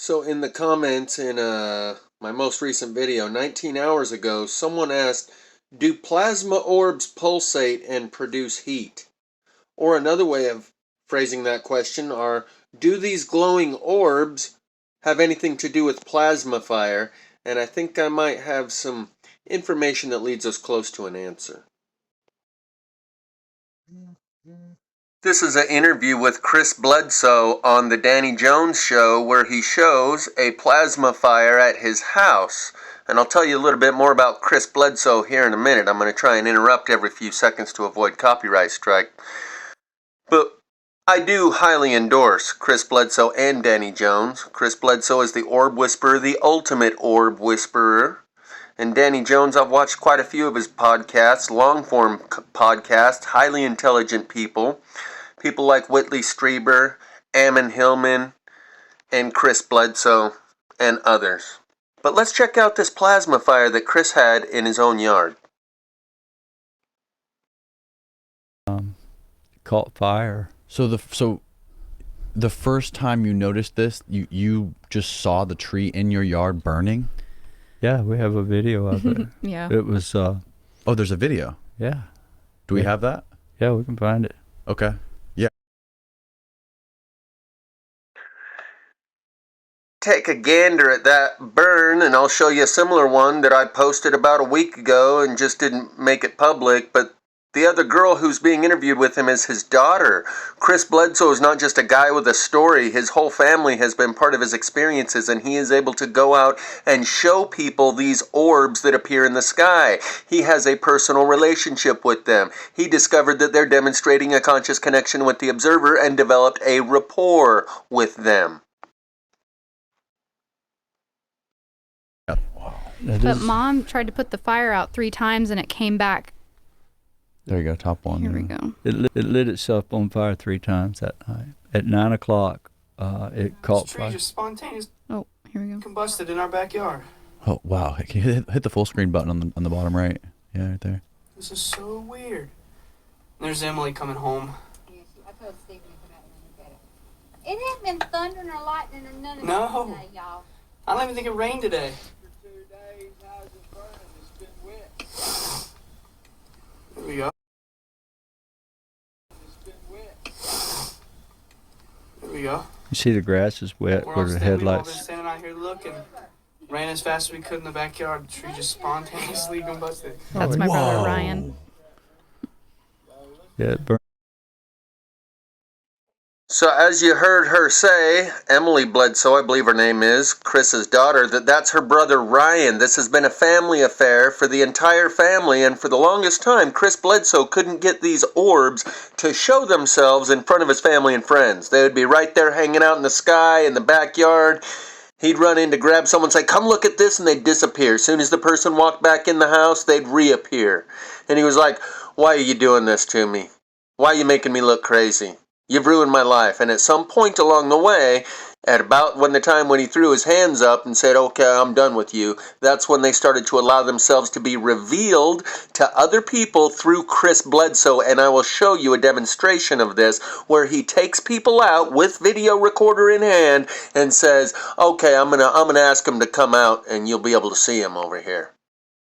So in the comments in my most recent video, 19 hours ago, someone asked, do plasma orbs pulsate and produce heat? Or another way of phrasing that question are, do these glowing orbs have anything to do with plasma fire? And I think I might have some information that leads us close to an answer. This is an interview with Chris Bledsoe on the Danny Jones show where he shows a plasma fire at his house. And I'll tell you a little bit more about Chris Bledsoe here in a minute. I'm going to try and interrupt every few seconds to avoid copyright strike. But I do highly endorse Chris Bledsoe and Danny Jones. Chris Bledsoe is the orb whisperer, the ultimate orb whisperer. And Danny Jones, I've watched quite a few of his podcasts, long-form podcasts, highly intelligent people. People like Whitley Strieber, Ammon Hillman, and Chris Bledsoe, and others. But let's check out this plasma fire that Chris had in his own yard. Caught fire. So the first time you noticed this, you just saw the tree in your yard burning? Yeah, we have a video of it. Yeah. It was Oh, there's a video. yeah. Do we have that? Yeah, we can find it. Okay. Yeah. Take a gander at that burn, and I'll show you a similar one that I posted about a week ago and just didn't make it public, but the other girl who's being interviewed with him is his daughter. Chris Bledsoe is not just a guy with a story. His whole family has been part of his experiences, and he is able to go out and show people these orbs that appear in the sky. He has a personal relationship with them. He discovered that they're demonstrating a conscious connection with the observer and developed a rapport with them. But Mom tried to put the fire out 3 times and it came back. There you go, top one. Here we go. It lit itself on fire 3 times that night. At 9 o'clock, it caught This tree fire. just spontaneously Oh, here we go. combusted in our backyard. Oh, wow. Can you hit the full screen button on the bottom right? Yeah, right there. This is so weird. There's Emily coming home. I told Stephen to come out and look at it. It hasn't been thundering or lightning or none of No. that today, y'all. I don't even think it rained today. For 2 days, how's it burning? It's been wet. There we go. It's been wet. There we go. You see the grass is wet We're where all the standing, we've all been headlights. standing out here looking. Ran as fast as we could in the backyard. The tree just spontaneously combusted. That's my brother Whoa. Ryan. Yeah, it burned. So as you heard her say, Emily Bledsoe, I believe her name is, Chris's daughter, that's her brother Ryan. This has been a family affair for the entire family, and for the longest time, Chris Bledsoe couldn't get these orbs to show themselves in front of his family and friends. They would be right there hanging out in the sky, in the backyard. He'd run in to grab someone and say, come look at this, and they'd disappear. As soon as the person walked back in the house, they'd reappear. And he was like, why are you doing this to me? Why are you making me look crazy? You've ruined my life. And at some point along the way, at about the time when he threw his hands up and said, okay, I'm done with you, that's when they started to allow themselves to be revealed to other people through Chris Bledsoe. And I will show you a demonstration of this where he takes people out with video recorder in hand and says, okay, I'm gonna ask them to come out and you'll be able to see them over here.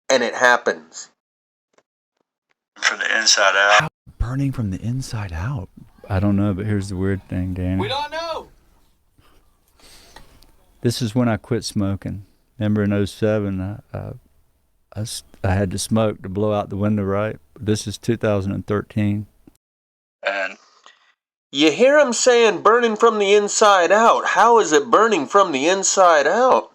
And it happens. From the inside out. Burning from the inside out. I don't know, but here's the weird thing, Danny. We don't know. This is when I quit smoking. Remember in 07, I had to smoke to blow out the window, right? This is 2013. And You hear him saying burning from the inside out. How is it burning from the inside out?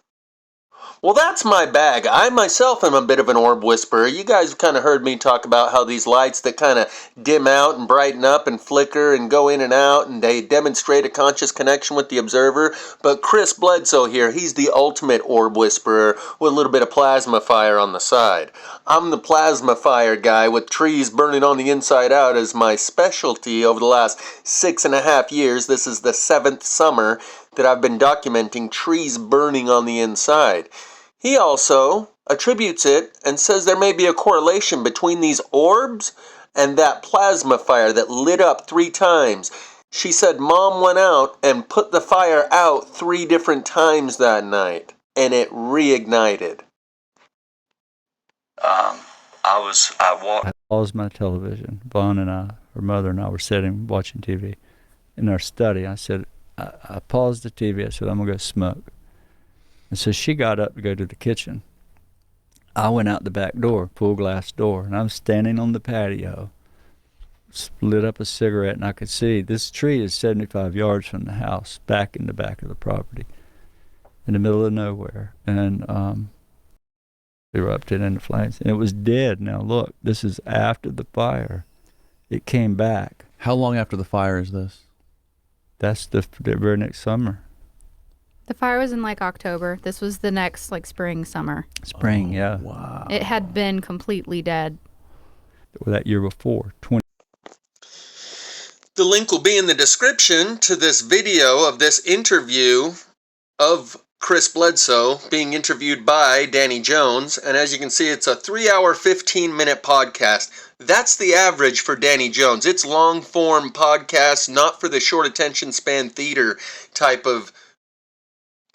Well, that's my bag. I myself am a bit of an orb whisperer. You guys have kind of heard me talk about how these lights that kind of dim out and brighten up and flicker and go in and out, and they demonstrate a conscious connection with the observer. But Chris Bledsoe here, he's the ultimate orb whisperer with a little bit of plasma fire on the side. I'm the plasma fire guy with trees burning on the inside out as my specialty over the last 6.5 years. This is the 7th summer that I've been documenting trees burning on the inside. He also attributes it and says there may be a correlation between these orbs and that plasma fire that lit up 3 times. She said Mom went out and put the fire out 3 different times that night, and it reignited. I walked. I paused my television. Vaughn and I, her mother and I, were sitting watching TV in our study. I said, I paused the TV. I said, I'm going to go smoke. And so she got up to go to the kitchen. I went out the back door, full glass door, and I'm standing on the patio, lit up a cigarette, and I could see this tree is 75 yards from the house, back in the back of the property, in the middle of nowhere, and erupted into flames, and it was dead. Now look, this is after the fire. It came back. How long after the fire is this? That's the very next summer. The fire was in like October. This was the next like spring, summer. Spring, yeah. Wow. It had been completely dead. That year before, 20. The link will be in the description to this video of this interview of Chris Bledsoe being interviewed by Danny Jones. And as you can see, it's a 3-hour, 15-minute podcast. That's the average for Danny Jones. It's long-form podcasts, not for the short attention span theater type of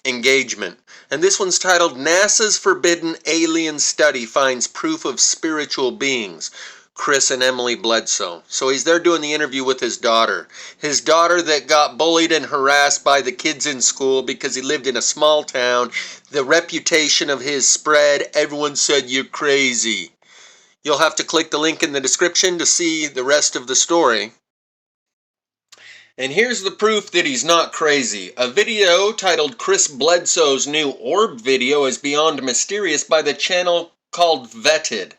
engagement. And this one's titled NASA's Forbidden Alien Study Finds Proof of Spiritual Beings. Chris and Emily Bledsoe. So he's there doing the interview with his daughter. His daughter that got bullied and harassed by the kids in school because he lived in a small town. The reputation of his spread. Everyone said, "You're crazy." You'll have to click the link in the description to see the rest of the story. And here's the proof that he's not crazy. A video titled Chris Bledsoe's New Orb Video is Beyond Mysterious by the channel called Vetted.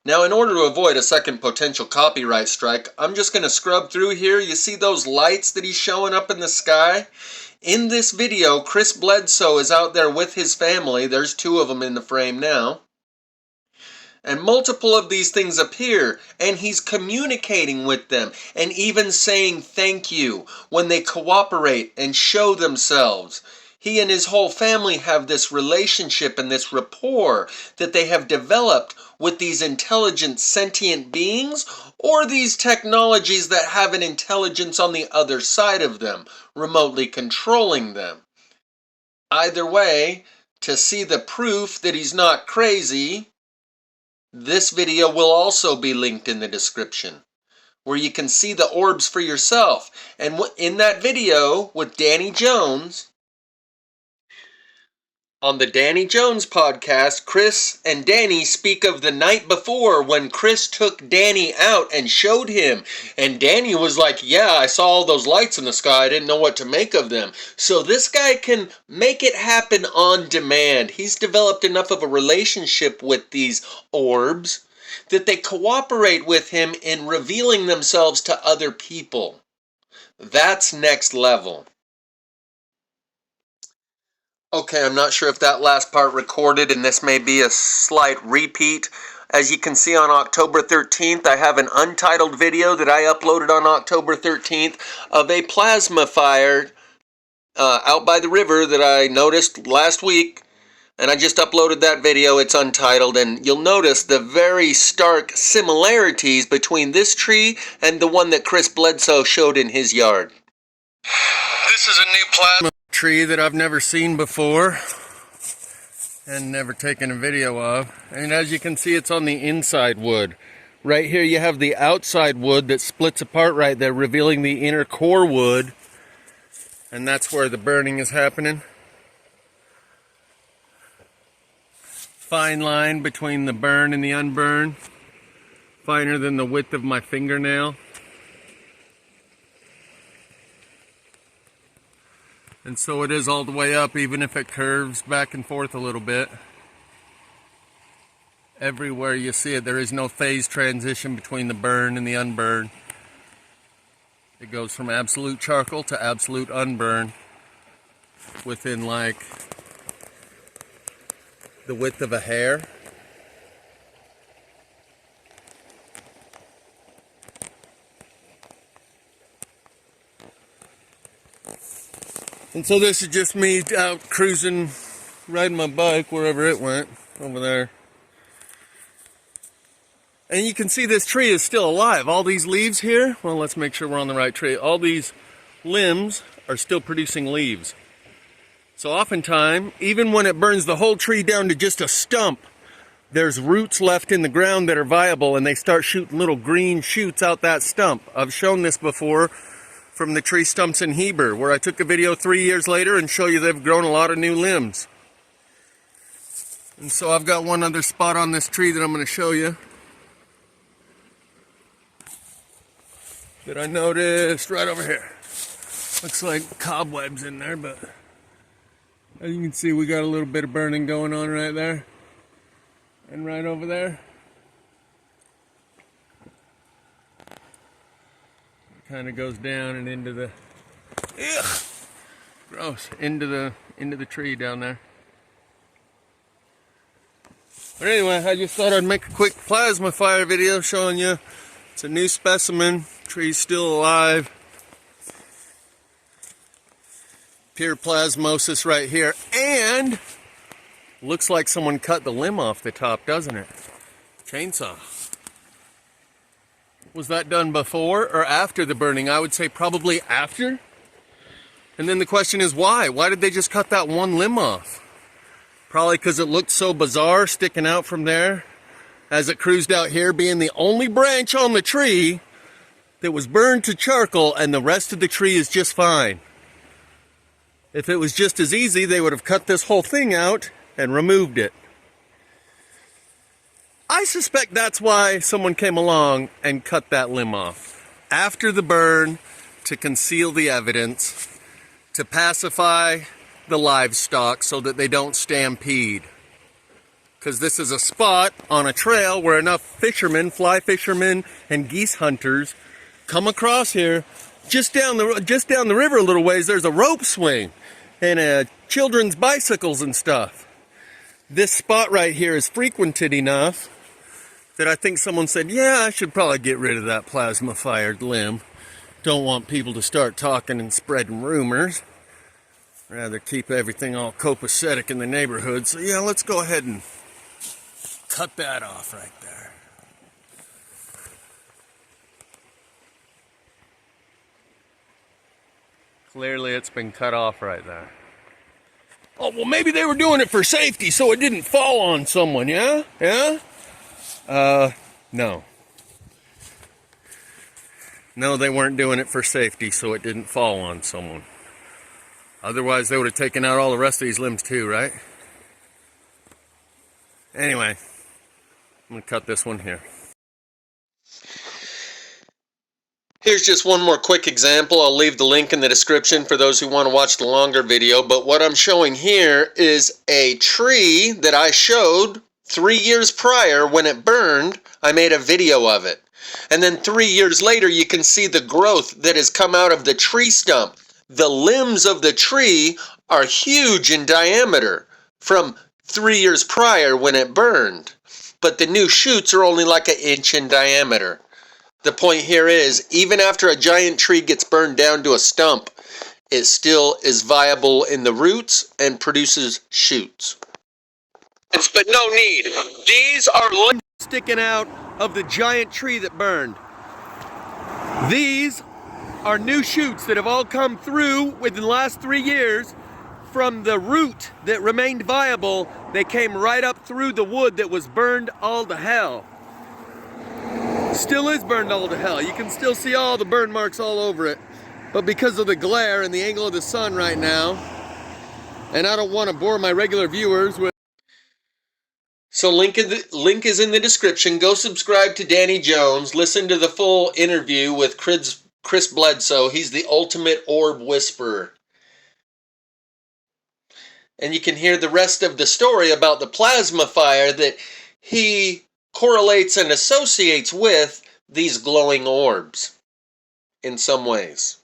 Now, in order to avoid a second potential copyright strike, I'm just going to scrub through here. You see those lights that he's showing up in the sky? In this video, Chris Bledsoe is out there with his family. There's 2 of them in the frame now. And multiple of these things appear, and he's communicating with them, and even saying thank you when they cooperate and show themselves. He and his whole family have this relationship and this rapport that they have developed with these intelligent sentient beings, or these technologies that have an intelligence on the other side of them, remotely controlling them. Either way, to see the proof that he's not crazy, this video will also be linked in the description, where you can see the orbs for yourself. And in that video with Danny Jones, on the Danny Jones podcast, Chris and Danny speak of the night before when Chris took Danny out and showed him. And Danny was like, "Yeah, I saw all those lights in the sky. I didn't know what to make of them." So this guy can make it happen on demand. He's developed enough of a relationship with these orbs that they cooperate with him in revealing themselves to other people. That's next level. Okay, I'm not sure if that last part recorded, and this may be a slight repeat. As you can see on October 13th, I have an untitled video that I uploaded on October 13th of a plasma fire out by the river that I noticed last week. And I just uploaded that video. It's untitled, and you'll notice the very stark similarities between this tree and the one that Chris Bledsoe showed in his yard. This is a new plasma tree that I've never seen before and never taken a video of. And as you can see, it's on the inside wood. Right here you have the outside wood that splits apart right there, revealing the inner core wood. And that's where the burning is happening. Fine line between the burn and the unburn. Finer than the width of my fingernail. And so it is all the way up, even if it curves back and forth a little bit. Everywhere you see it, there is no phase transition between the burn and the unburn. It goes from absolute charcoal to absolute unburn within like the width of a hair. And so this is just me out cruising, riding my bike wherever it went, over there. And you can see this tree is still alive. All these leaves here, well, let's make sure we're on the right tree. All these limbs are still producing leaves. So oftentimes, even when it burns the whole tree down to just a stump, there's roots left in the ground that are viable, and they start shooting little green shoots out that stump. I've shown this before from the tree stumps in Heber, where I took a video 3 years later and show you they've grown a lot of new limbs. And so I've got one other spot on this tree that I'm going to show you that I noticed right over here. Looks like cobwebs in there, but as you can see, we got a little bit of burning going on right there. And right over there. It kind of goes down and into the, ugh, gross, into the tree down there. But anyway, I just thought I'd make a quick plasma fire video showing you it's a new specimen. Tree's still alive. Pure plasmosis right here, and looks like someone cut the limb off the top, doesn't it? Chainsaw. Was that done before or after the burning? I would say probably after. And then the question is why? Why did they just cut that one limb off? Probably because it looked so bizarre sticking out from there as it cruised out here, being the only branch on the tree that was burned to charcoal, and the rest of the tree is just fine. If it was just as easy, they would have cut this whole thing out and removed it. I suspect that's why someone came along and cut that limb off after the burn, to conceal the evidence, to pacify the livestock so that they don't stampede. Because this is a spot on a trail where enough fishermen, fly fishermen, and geese hunters come across here. Just down the river a little ways, there's a rope swing and children's bicycles and stuff. This spot right here is frequented enough that I think someone said, yeah, I should probably get rid of that plasma fired limb. Don't want people to start talking and spreading rumors. Rather keep everything all copacetic in the neighborhood. So yeah, let's go ahead and cut that off right there. Clearly it's been cut off right there. Oh, well, maybe they were doing it for safety so it didn't fall on someone, yeah? Yeah? No. No, they weren't doing it for safety so it didn't fall on someone. Otherwise, they would have taken out all the rest of these limbs too, right? Anyway, I'm going to cut this one here. Here's just one more quick example. I'll leave the link in the description for those who want to watch the longer video. But what I'm showing here is a tree that I showed 3 years prior when it burned. I made a video of it. And then 3 years later, you can see the growth that has come out of the tree stump. The limbs of the tree are huge in diameter from 3 years prior when it burned. But the new shoots are only like 1 inch in diameter. The point here is, even after a giant tree gets burned down to a stump, it still is viable in the roots and produces shoots. But no need. These are limbs sticking out of the giant tree that burned. These are new shoots that have all come through within the last 3 years from the root that remained viable. They came right up through the wood that was burned all to hell. Still is burned all to hell. You can still see all the burn marks all over it. But because of the glare and the angle of the sun right now, and I don't want to bore my regular viewers with... So link is in the description. Go subscribe to Danny Jones. Listen to the full interview with Chris Bledsoe. He's the ultimate orb whisperer. And you can hear the rest of the story about the plasma fire that he correlates and associates with these glowing orbs in some ways.